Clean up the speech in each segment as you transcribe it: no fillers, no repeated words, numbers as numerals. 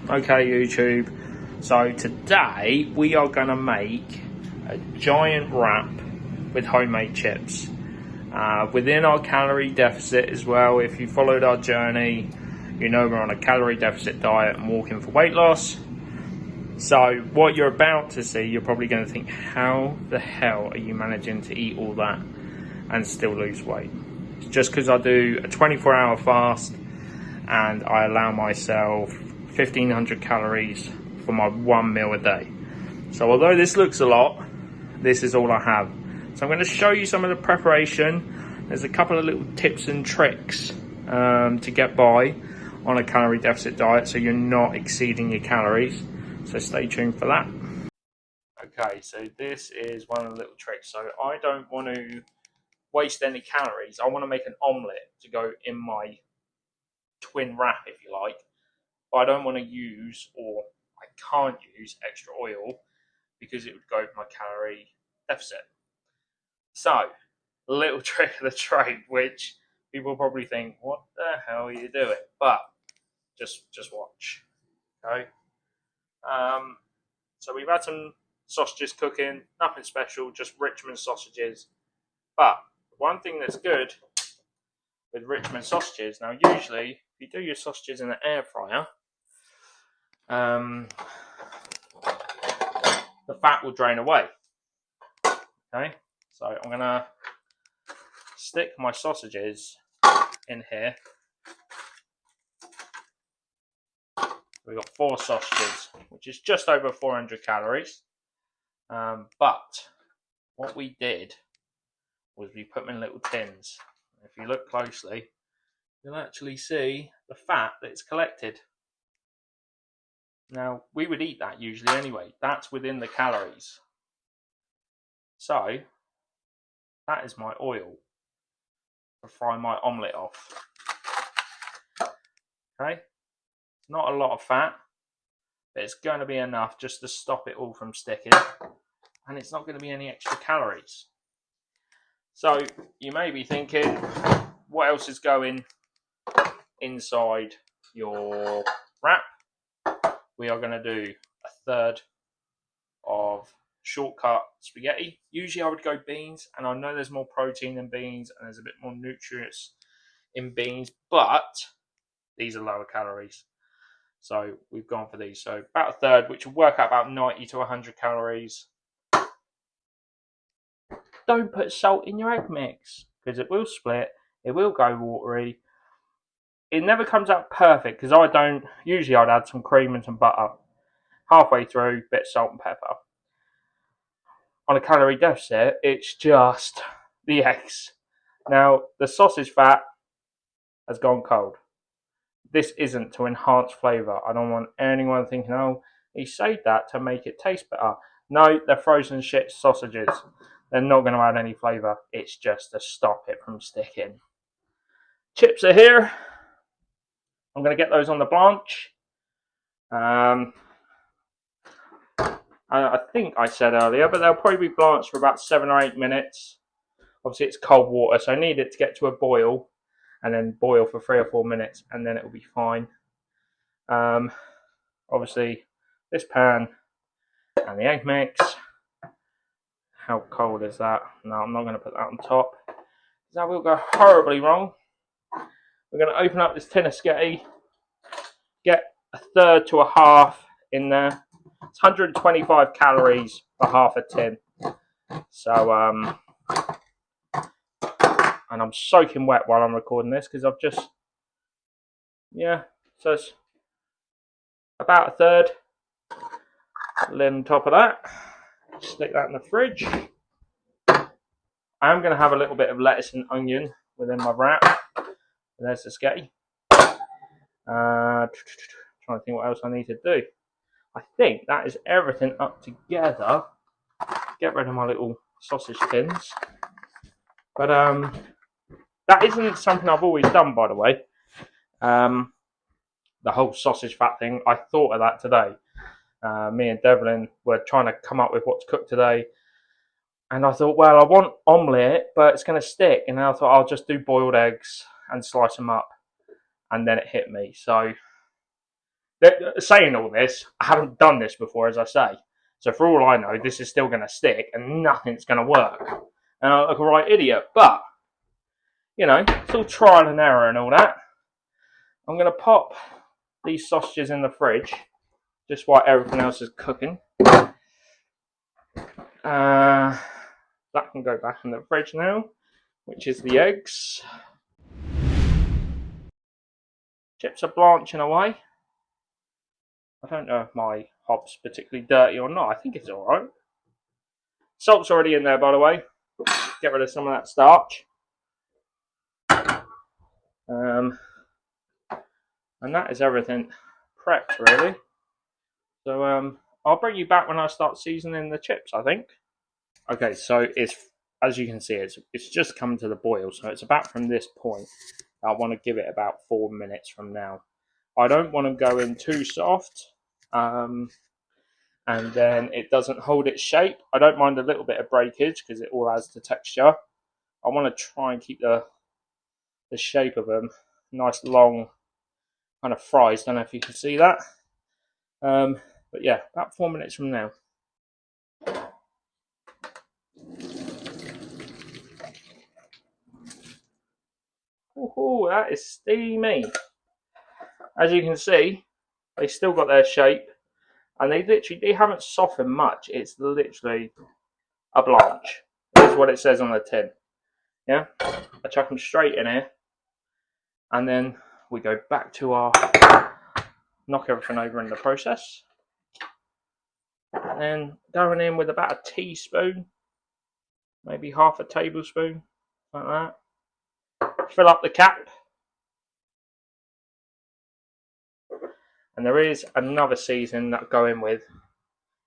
Okay, YouTube. So today we are going to make a giant wrap with homemade chips. Within our calorie deficit as well, if you followed our journey, you know we're on a calorie deficit diet and walking for weight loss. So what you're about to see, you're probably going to think, how the hell are you managing to eat all that and still lose weight? It's just because I do a 24-hour fast and I allow myself 1,500 calories for my one meal a day. So although this looks a lot, this is all I have. So I'm going to show you some of the preparation. There's a couple of little tips and tricks to get by on a calorie deficit diet so you're not exceeding your calories. So stay tuned for that. Okay, so this is one of the little tricks. So I don't want to waste any calories. I want to make an omelette to go in my twin wrap, if you like. But I don't want to use, or I can't use, extra oil because it would go with my calorie deficit. So, a little trick of the trade, which people probably think, what the hell are you doing? But just watch. Okay. So we've had some sausages cooking, nothing special, just Richmond sausages. But one thing that's good with Richmond sausages, now usually if you do your sausages in an air fryer, the fat will drain away. Okay, so I'm gonna stick my sausages in here. We've got 4 sausages, which is just over 400 calories. But what we did was we put them in little tins. If you look closely, you'll actually see the fat that's collected. Now, we would eat that usually anyway. That's within the calories. So, that is my oil to fry my omelette off. Okay? Not a lot of fat, but it's going to be enough just to stop it all from sticking. And it's not going to be any extra calories. So, you may be thinking, what else is going inside your wrap? We are going to do a third of shortcut spaghetti. Usually I would go beans, and I know there's more protein in beans and there's a bit more nutrients in beans, but these are lower calories. So we've gone for these. So about a third, which will work out about 90 to 100 calories. Don't put salt in your egg mix because it will split, it will go watery. It never comes out perfect because I don't. Usually I'd add some cream and some butter. Halfway through, bit of salt and pepper. On a calorie deficit, it's just the eggs. Now, the sausage fat has gone cold. This isn't to enhance flavour. I don't want anyone thinking, oh, he saved that to make it taste better. No, they're frozen shit sausages. They're not going to add any flavour. It's just to stop it from sticking. Chips are here. I'm going to get those on the blanch. I think I said earlier, but they'll probably be blanched for about 7 or 8 minutes. Obviously, it's cold water, so I need it to get to a boil, and then boil for 3 or 4 minutes, and then it will be fine. Obviously, this pan and the egg mix. How cold is that? No, I'm not going to put that on top. That will go horribly wrong. We're going to open up this tin of spaghetti, get a third to a half in there. It's 125 calories for half a tin. So, and I'm soaking wet while I'm recording this because I've just, so it's about a third. Lid on top of that. Stick that in the fridge. I am going to have a little bit of lettuce and onion within my wrap. There's the spaghetti. Trying to think what else I need to do. I think that is everything up together. Get rid of my little sausage tins. But that isn't something I've always done, by the way. The whole sausage fat thing, I thought of that today. Me and Devlin were trying to come up with what to cook today. And I thought, well, I want omelette, but it's going to stick. And then I thought I'll just do boiled eggs and slice them up. And then it hit me. So saying all this, I haven't done this before, as I say. So for all I know, this is still going to stick and nothing's going to work. And I look a right idiot. But, you know, it's all trial and error and all that. I'm going to pop these sausages in the fridge, just while everything else is cooking. That can go back in the fridge now, which is the eggs. Chips are blanching away. I don't know if my hob's particularly dirty or not. I think it's alright. Salt's already in there, by the way. Get rid of some of that starch. And that is everything prepped, really. So I'll bring you back when I start seasoning the chips, I think. Okay, so it's, as you can see, it's just come to the boil. So it's about from this point. I want to give it about 4 minutes from now. I don't want to go in too soft. And then it doesn't hold its shape. I don't mind a little bit of breakage because it all adds to texture. I want to try and keep the shape of them nice, long kind of fries. Don't know if you can see that. But yeah, about 4 minutes from now. Ooh, that is steamy. As you can see, they still got their shape, and they haven't softened much. It's literally a blanch. That's what it says on the tin. Yeah, I chuck them straight in here, and then we go back to our knock everything over in the process, and then going in with about a teaspoon, maybe half a tablespoon, like that. Fill up the cap. And there is another seasoning that I go in with.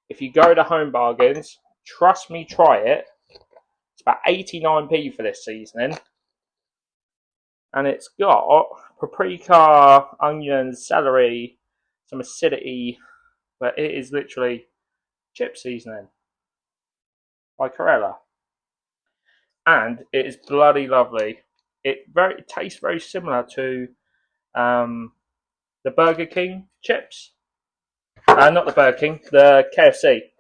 If you go to Home Bargains, trust me, try it. It's about 89p for this seasoning. And it's got paprika, onions, celery, some acidity. But it is literally chip seasoning by Corella. And it is bloody lovely. It tastes very similar to the Burger King chips. Not the Burger King, the KFC.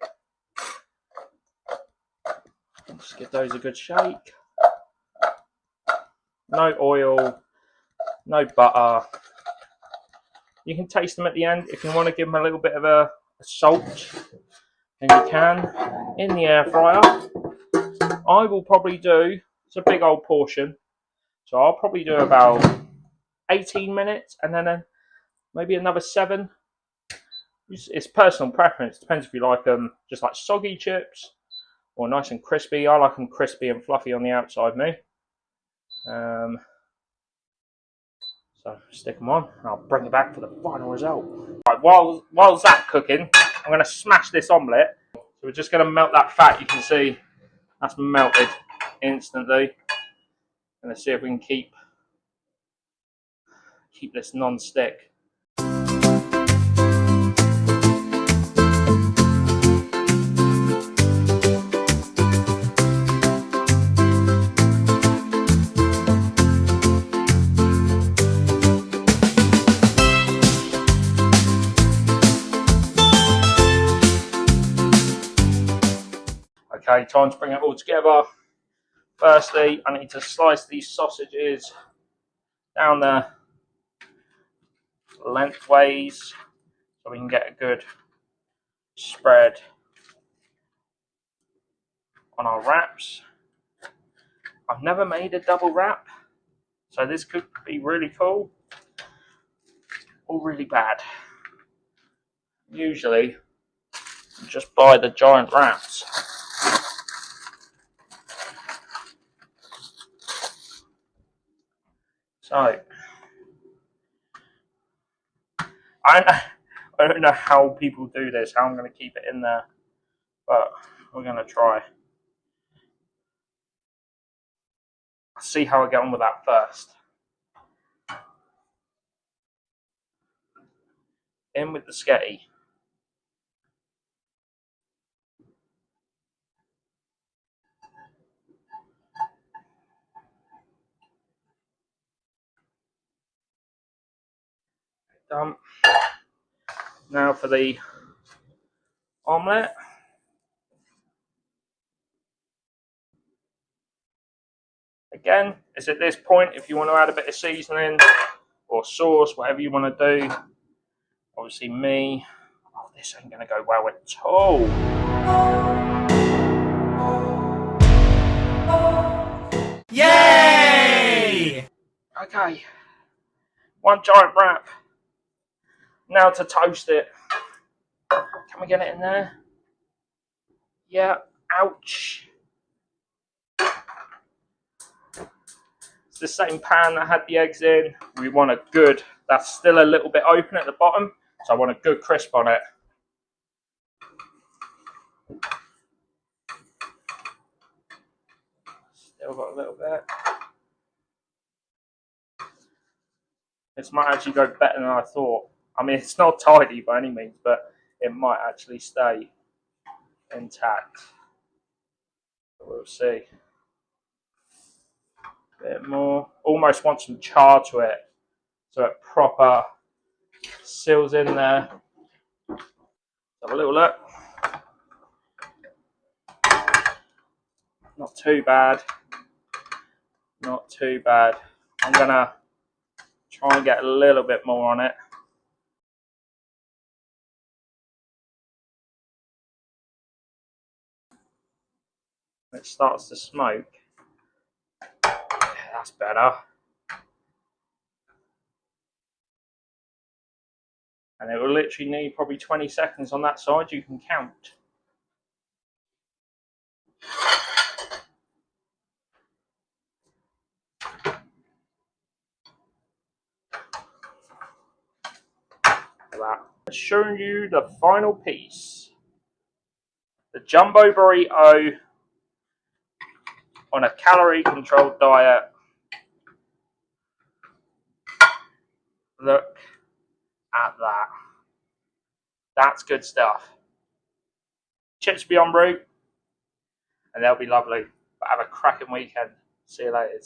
Just give those a good shake. No oil, no butter. You can taste them at the end. If you want to give them a little bit of a salt, then you can. In the air fryer. I will probably do, it's a big old portion, so I'll probably do about 18 minutes and then maybe another 7. It's personal preference. Depends if you like them just like soggy chips or nice and crispy. I like them crispy and fluffy on the outside, me. So stick them on, and I'll bring it back for the final result. Right, while that's cooking, I'm going to smash this omelette. So we're just going to melt that fat. You can see that's melted instantly. Going to see if we can keep this non-stick. Okay, time to bring it all together. Firstly, I need to slice these sausages down the lengthways so we can get a good spread on our wraps. I've never made a double wrap, so this could be really cool or really bad. Usually, just buy the giant wraps. So, I don't know how people do this, how I'm going to keep it in there, but we're going to try. See how I get on with that first. In with the sketty. Done. Now for the omelette. Again, it's at this point if you want to add a bit of seasoning or sauce, whatever you want to do. Obviously me, oh, this ain't going to go well at all. Yay! Okay, one giant wrap. Now to toast it. Can we get it in there? Yeah, ouch. It's the same pan that had the eggs in. We want a good, that's still a little bit open at the bottom, so I want a good crisp on it. Still got a little bit. This might actually go better than I thought. I mean, it's not tidy by any means, but it might actually stay intact. We'll see. A bit more. Almost want some char to it, so it proper seals in there. Have a little look. Not too bad. Not too bad. I'm gonna try and get a little bit more on it. It starts to smoke. Yeah, that's better. And it will literally need probably 20 seconds on that side, you can count. That. Showing you the final piece. The jumbo burrito on a calorie controlled diet. Look at that. That's good stuff. Chips be en route, and they'll be lovely. But have a cracking weekend. See you later.